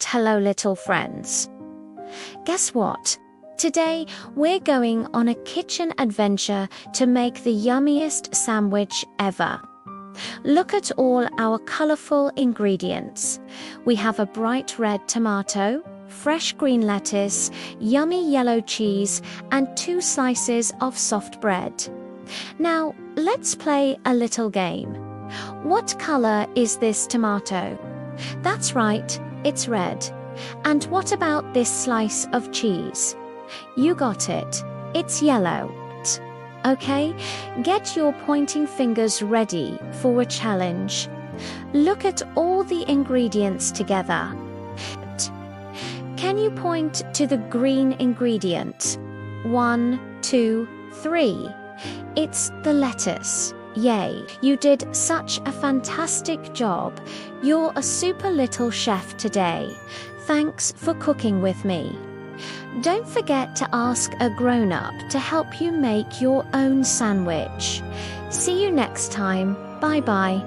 Hello, little friends. Guess what? Today, we're going on a kitchen adventure to make the yummiest sandwich ever. Look at all our colorful ingredients. We have a bright red tomato, fresh green lettuce, yummy yellow cheese, and 2 slices of soft bread. Now, let's play a little game. What color is this tomato? That's right, it's red. And what about this slice of cheese? You got it. It's yellow. Okay, get your pointing fingers ready for a challenge. Look at all the ingredients together. Can you point to the green ingredient? 1, 2, 3. It's the lettuce. Yay, you did such a fantastic job. You're a super little chef today. Thanks for cooking with me. Don't forget to ask a grown-up to help you make your own sandwich. See you next time. Bye-bye.